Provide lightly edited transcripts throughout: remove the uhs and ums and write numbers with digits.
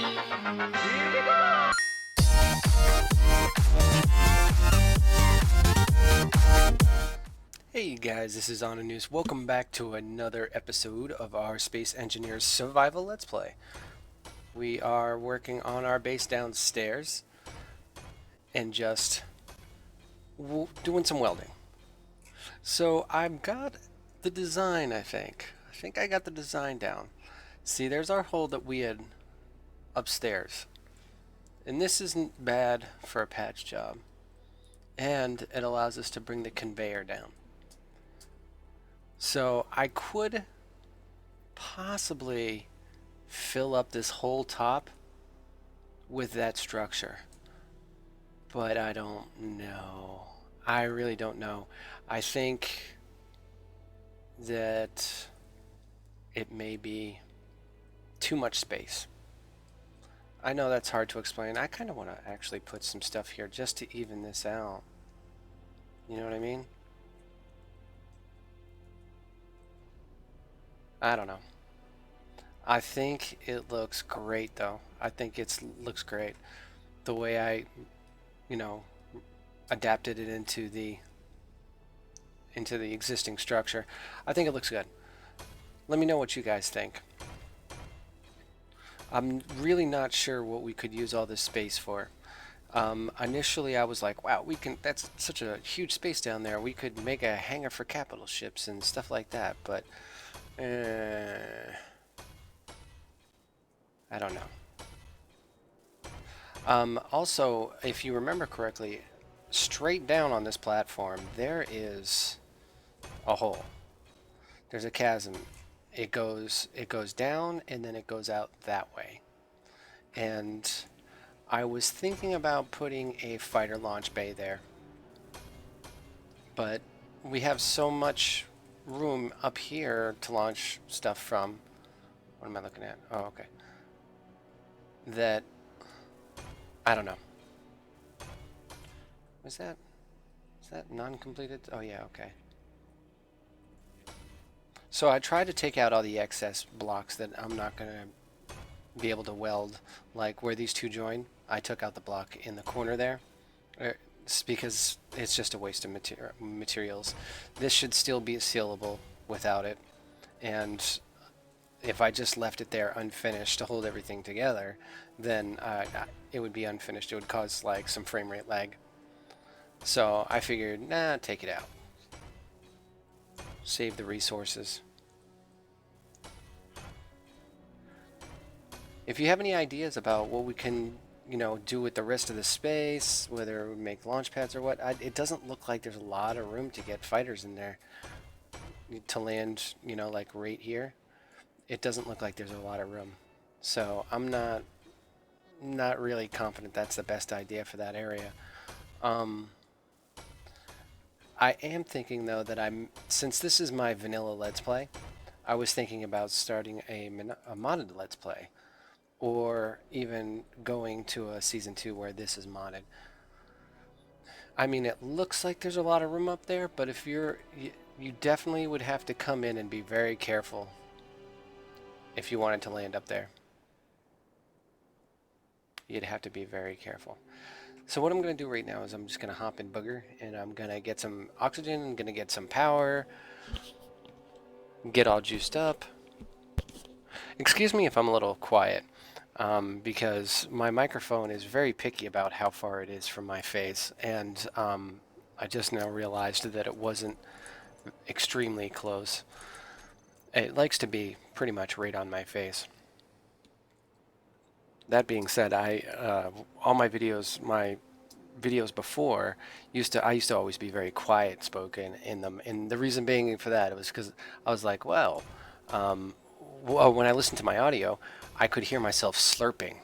Hey guys, this is Oninous. Welcome back to another episode of our Space Engineers Survival Let's Play. We are working on our base downstairs and just doing some welding. So I've got the design, I think. I think I got the design down. See, there's our hole that we had upstairs. And this isn't bad for a patch job. And it allows us to bring the conveyor down. So I could possibly fill up this whole top with that structure, but I don't know. I really don't know. I think that it may be too much space. I know that's hard to explain. I kind of want to actually put some stuff here just to even this out. You know what I mean? I don't know. I think it looks great though. I think it looks great. The way I, you know, adapted it into the existing structure. I think it looks good. Let me know what you guys think. I'm really not sure what we could use all this space for. Initially I was like, wow, that's such a huge space down there. We could make a hangar for capital ships and stuff like that, but I don't know. Also, if you remember correctly, straight down on this platform, there is a hole. There's a chasm. It goes down and then it goes out that way. And I was thinking about putting a fighter launch bay there. But we have so much room up here to launch stuff from. What am I looking at? Oh, okay. That I don't know. Is that non-completed? Oh yeah, okay. So I tried to take out all the excess blocks that I'm not going to be able to weld, like where these two join. I took out the block in the corner there. It's because it's just a waste of materials. This should still be sealable without it, and if I just left it there unfinished to hold everything together, then it would be unfinished. It would cause like some frame rate lag. So I figured, nah, take it out. Save the resources. If you have any ideas about what we can, do with the rest of the space, whether we make launch pads or what, it doesn't look like there's a lot of room to get fighters in there to land, like right here. It doesn't look like there's a lot of room. So I'm not really confident that's the best idea for that area. I am thinking though that since this is my vanilla Let's Play, I was thinking about starting a modded Let's Play, or even going to a season 2 where this is modded. I mean, it looks like there's a lot of room up there, but if you definitely would have to come in and be very careful if you wanted to land up there. You'd have to be very careful. So what I'm going to do right now is I'm just going to hop in Booger, and I'm going to get some oxygen, I'm going to get some power, get all juiced up. Excuse me if I'm a little quiet, because my microphone is very picky about how far it is from my face, and I just now realized that it wasn't extremely close. It likes to be pretty much right on my face. That being said, all my videos before I used to always be very quiet spoken in them, and the reason being for that was because I was like, well, when I listened to my audio, I could hear myself slurping,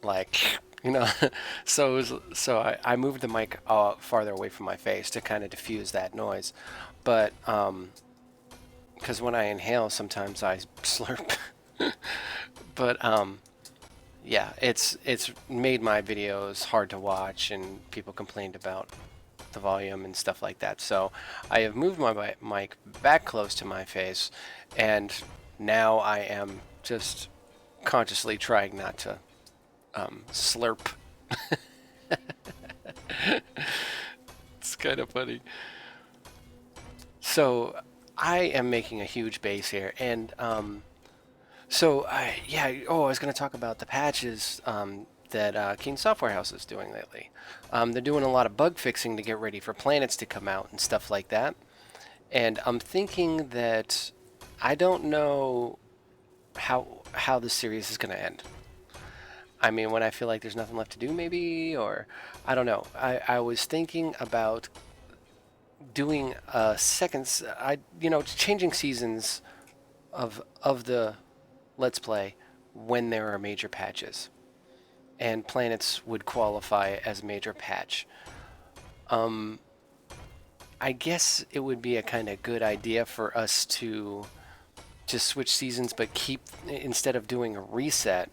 like so I moved the mic farther away from my face to kind of diffuse that noise, but because when I inhale, sometimes I slurp, but yeah, it's made my videos hard to watch, and people complained about the volume and stuff like that. So I have moved my mic back close to my face, and now I am just consciously trying not to slurp. It's kind of funny. So I am making a huge base here, and yeah. Oh, I was going to talk about the patches that Keen Software House is doing lately. They're doing a lot of bug fixing to get ready for planets to come out and stuff like that. And I'm thinking that I don't know how this series is going to end. I mean, when I feel like there's nothing left to do, maybe, or I don't know. I was thinking about doing a second, changing seasons of the Let's Play when there are major patches, and planets would qualify as major patch. I guess it would be a kind of good idea for us to just switch seasons, but keep, instead of doing a reset,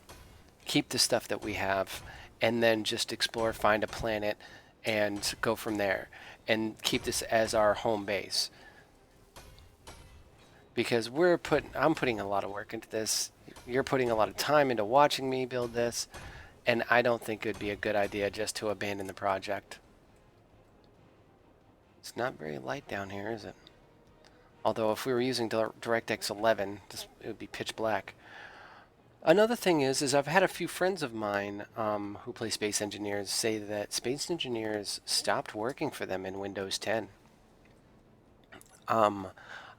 keep the stuff that we have, and then just explore, find a planet, and go from there, and keep this as our home base. Because I'm putting a lot of work into this. You're putting a lot of time into watching me build this, and I don't think it'd be a good idea just to abandon the project. It's not very light down here, is it? Although if we were using DirectX 11, it would be pitch black. Another thing is I've had a few friends of mine who play Space Engineers say that Space Engineers stopped working for them in Windows 10. I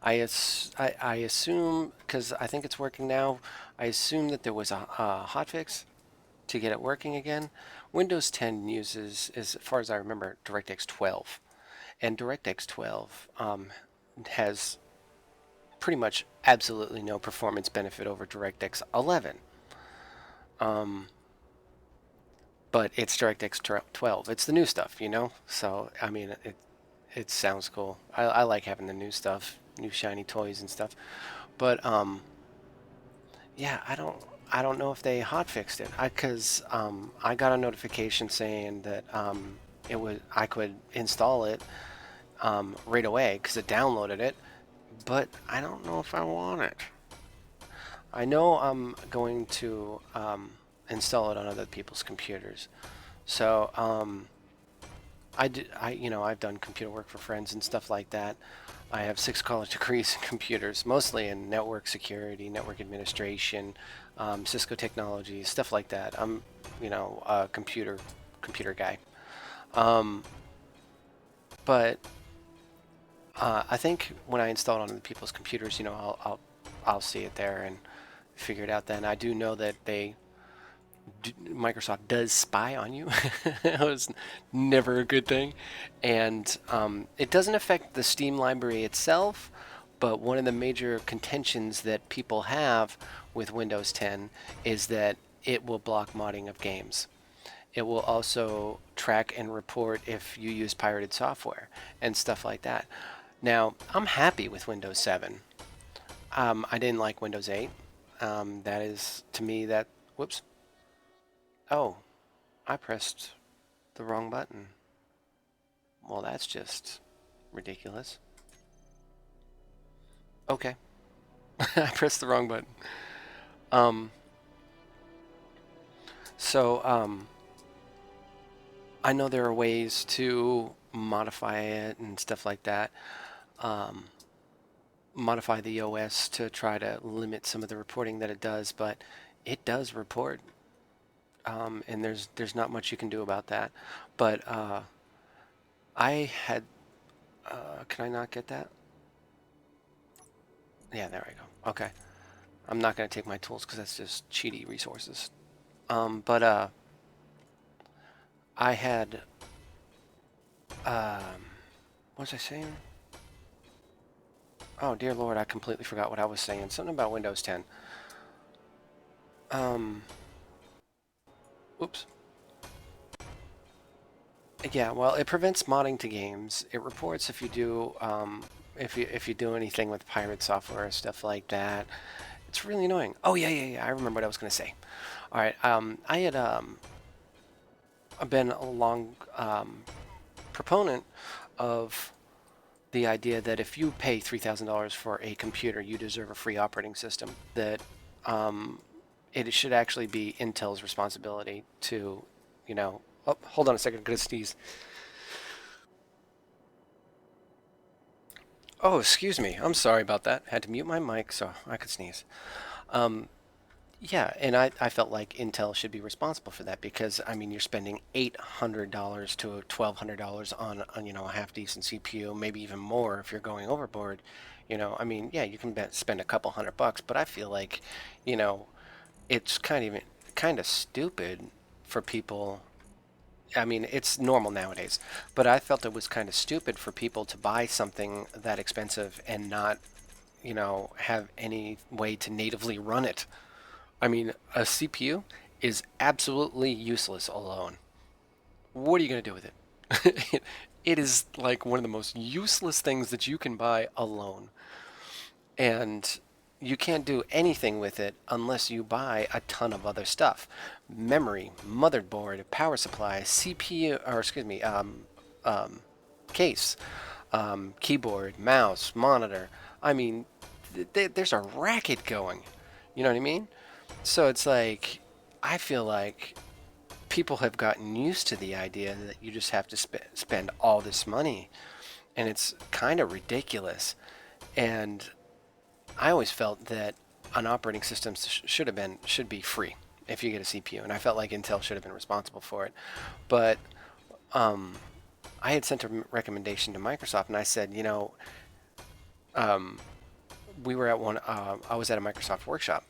assume, because I think it's working now, I assume that there was a hotfix to get it working again. Windows 10 uses, as far as I remember, DirectX 12. And DirectX 12 has pretty much absolutely no performance benefit over DirectX 11. But it's DirectX 12. It's the new stuff, you know? So, I mean, it sounds cool. I like having the new stuff, new shiny toys and stuff. But, yeah, I don't know if they hotfixed it. Because I got a notification saying that I could install it right away because it downloaded it, but I don't know if I want it. I know I'm going to install it on other people's computers. So I've done computer work for friends and stuff like that. I have 6 college degrees in computers, mostly in network security, network administration, Cisco technology, stuff like that. I'm, a computer guy. But I think when I install it on other people's computers, I'll see it there and figure it out. Then I do know that Microsoft does spy on you. It was never a good thing, and it doesn't affect the Steam library itself. But one of the major contentions that people have with Windows 10 is that it will block modding of games. It will also track and report if you use pirated software and stuff like that. Now, I'm happy with Windows 7. I didn't like Windows 8. That is, to me, that... Whoops. Oh, I pressed the wrong button. Well, that's just ridiculous. Okay. I pressed the wrong button. So, I know there are ways to modify it and stuff like that. Modify the OS to try to limit some of the reporting that it does, but it does report. And there's not much you can do about that. But I had... can I not get that? Yeah, there we go. Okay. I'm not going to take my tools because that's just cheaty resources. But I had... what was I saying? Oh, dear Lord, I completely forgot what I was saying. Something about Windows 10. Oops. Yeah, well, it prevents modding to games. It reports if you do, if you do anything with pirate software or stuff like that. It's really annoying. Oh yeah. I remember what I was going to say. All right. I had been a long proponent of the idea that if you pay $3,000 for a computer, you deserve a free operating system that it should actually be Intel's responsibility to, Oh, hold on a second, I'm gonna sneeze. Oh, excuse me. I'm sorry about that. Had to mute my mic so I could sneeze. Um, yeah, and I felt like Intel should be responsible for that because I mean you're spending $800 to $1,200 on a half decent CPU, maybe even more if you're going overboard. I mean, yeah, you can spend a couple $100, but I feel like, you know, it's kind of stupid for people. I mean, it's normal nowadays, but I felt it was kind of stupid for people to buy something that expensive and not, have any way to natively run it. I mean, a CPU is absolutely useless alone. What are you going to do with it? It is like one of the most useless things that you can buy alone. And you can't do anything with it unless you buy a ton of other stuff: memory, motherboard, power supply, CPU, or excuse me, um, case, keyboard, mouse, monitor. I mean, there's a racket going. You know what I mean? So it's like, I feel like people have gotten used to the idea that you just have to spend all this money, and it's kind of ridiculous. And I always felt that an operating system should be free if you get a CPU, and I felt like Intel should have been responsible for it. But um, I had sent a recommendation to Microsoft, and I said, um, we were at one. I was at a Microsoft workshop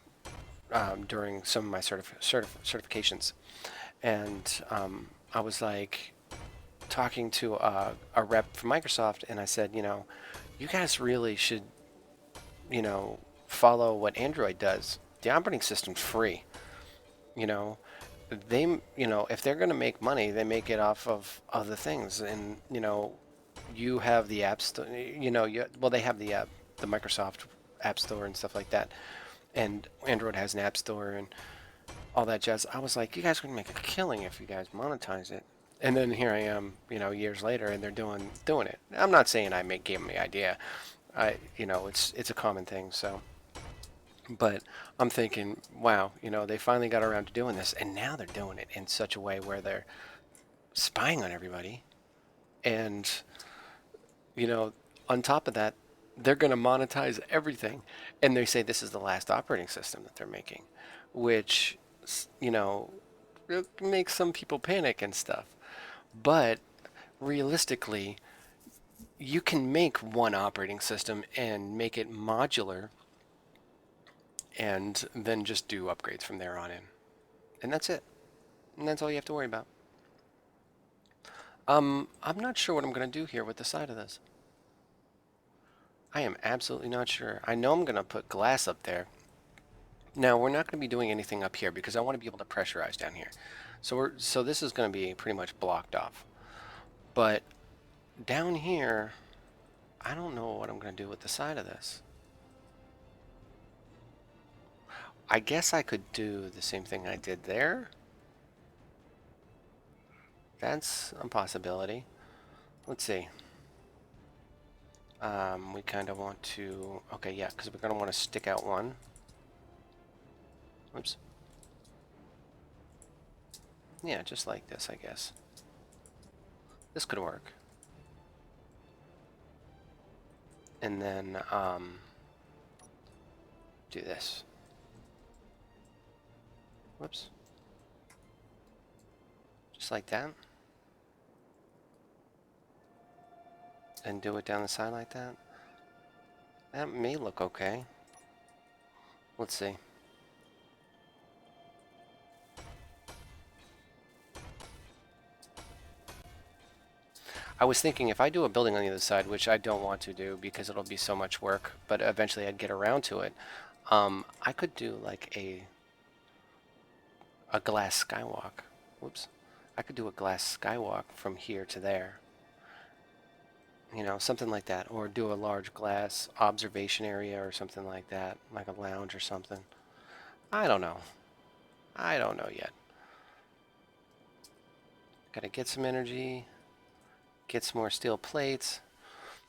during some of my certifications, and I was like talking to a rep from Microsoft, and I said, you guys really should, follow what Android does. The operating system's free. You know, if they're going to make money, they make it off of other things, and you have the app store. They have the Microsoft App Store and stuff like that, and Android has an App Store and all that jazz. I was like, you guys are going to make a killing if you guys monetize it. And then here I am, years later, and they're doing it. I'm not saying gave them the idea. It's a common thing. So, but I'm thinking, wow, they finally got around to doing this, and now they're doing it in such a way where they're spying on everybody, and you know, on top of that, they're going to monetize everything, and they say this is the last operating system that they're making, which, you know, it makes some people panic and stuff. But realistically, you can make one operating system and make it modular and then just do upgrades from there on in. And that's it. And that's all you have to worry about. I'm not sure what I'm going to do here with the side of this. I am absolutely not sure. I know I'm going to put glass up there. Now, we're not going to be doing anything up here because I want to be able to pressurize down here. So this is going to be pretty much blocked off. But down here, I don't know what I'm going to do with the side of this. I guess I could do the same thing I did there. That's a possibility. Let's see. We kind of want to... Okay, yeah, because we're going to want to stick out one. Oops. Yeah, just like this, I guess. This could work. And then, do this. Whoops. Just like that. And do it down the side like that. That may look okay. Let's see. I was thinking if I do a building on the other side, which I don't want to do because it'll be so much work, but eventually I'd get around to it. I could do like a glass skywalk. Whoops. I could do a glass skywalk from here to there. Something like that. Or do a large glass observation area or something like that, like a lounge or something. I don't know. I don't know yet. Gotta get some energy, get some more steel plates,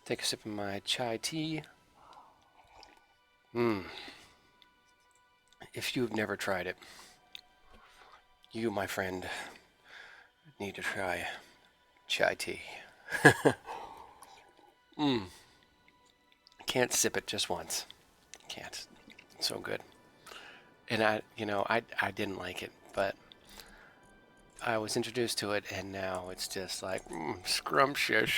take a sip of my chai tea. Mmm. If you've never tried it, you, my friend, need to try chai tea. Mm. Can't sip it just once. Can't. It's so good. And I didn't like it, but I was introduced to it, and now it's just like scrumptious.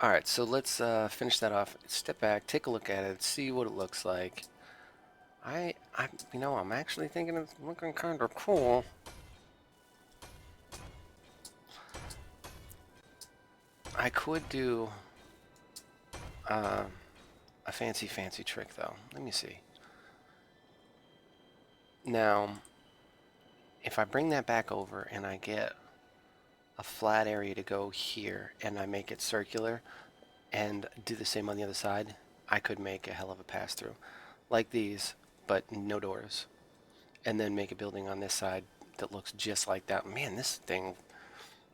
All right, so let's finish that off. Step back, take a look at it, see what it looks like. I'm actually thinking it's looking kind of cool. I could do uh, a fancy trick though. Let me see. Now, if I bring that back over and I get a flat area to go here and I make it circular and do the same on the other side, I could make a hell of a pass through. Like these, but no doors. And then make a building on this side that looks just like that. Man, this thing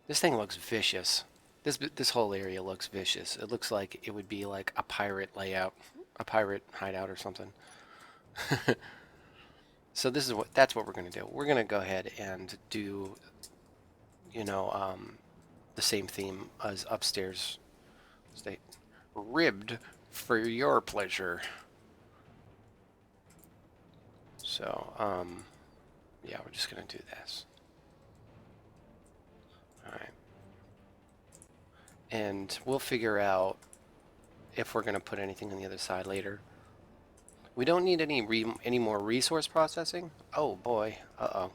looks vicious. This whole area looks vicious. It looks like it would be like a pirate layout, a pirate hideout or something. So that's what we're gonna do. We're gonna go ahead and do, you know, the same theme as upstairs. Stay ribbed for your pleasure. So, yeah, we're just gonna do this. All right, and we'll figure out if we're gonna put anything on the other side later. We don't need any more resource processing. Oh boy. Uh-oh.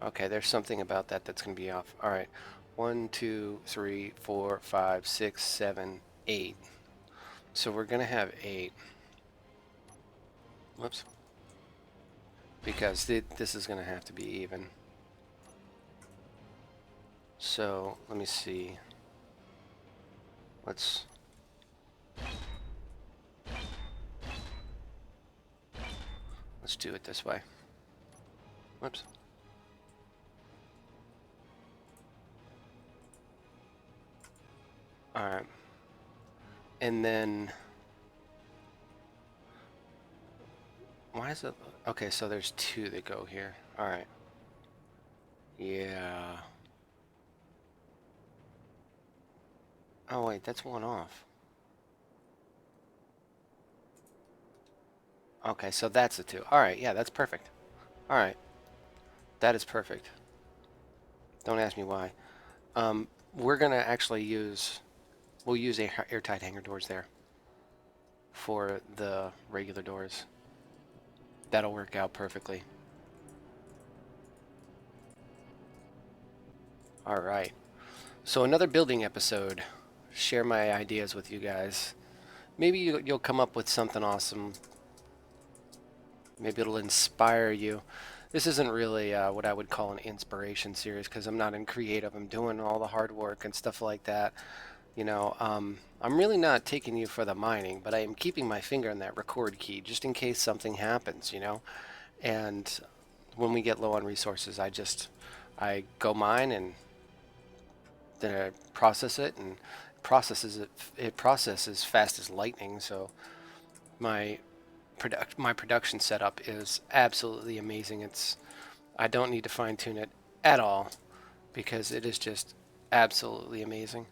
Okay, there's something about that that's gonna be off. All right, 1, 2, 3, 4, 5, 6, 7, 8. So we're gonna have 8. Whoops. Because this is gonna have to be even. So let me see. Let's do it this way. Whoops. All right. And then why is it okay? So there's 2 that go here. All right. Yeah. Oh wait, that's 1 off. Okay, so that's the 2. All right, yeah, that's perfect. All right, that is perfect. Don't ask me why. We're gonna actually we'll use airtight hangar doors there for the regular doors. That'll work out perfectly. All right. So another building episode. Share my ideas with you guys. Maybe you'll come up with something awesome. Maybe it'll inspire you. This isn't really what I would call an inspiration series because I'm not in creative. I'm doing all the hard work and stuff like that. I'm really not taking you for the mining, but I am keeping my finger on that record key just in case something happens, And when we get low on resources, I go mine and then I process it and it processes fast as lightning. So my my production setup is absolutely amazing. I don't need to fine tune it at all because it is just absolutely amazing.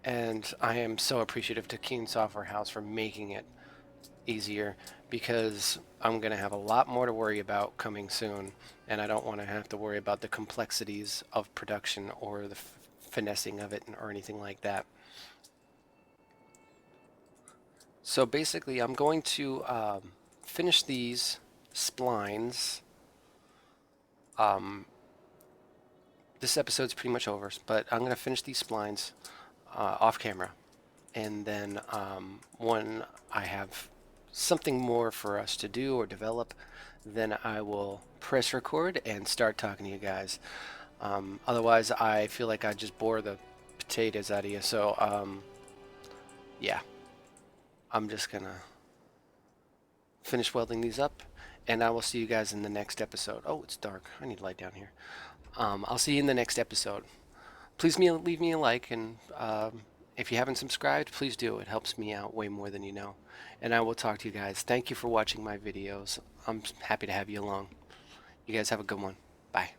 And I am so appreciative to Keen Software House for making it easier because I'm going to have a lot more to worry about coming soon, and I don't want to have to worry about the complexities of production or the finessing of it or anything like that. So basically, I'm going to finish these splines. This episode's pretty much over, but I'm going to finish these splines off camera. And then when I have something more for us to do or develop, then I will press record and start talking to you guys. Otherwise, I feel like I just bore the potatoes out of you. So, yeah, I'm just going to finish welding these up, and I will see you guys in the next episode. Oh, it's dark. I need light down here. I'll see you in the next episode. Please leave me a like and If you haven't subscribed, please do. It helps me out way more than you know. And I will talk to you guys. Thank you for watching my videos. I'm happy to have you along. You guys have a good one. Bye.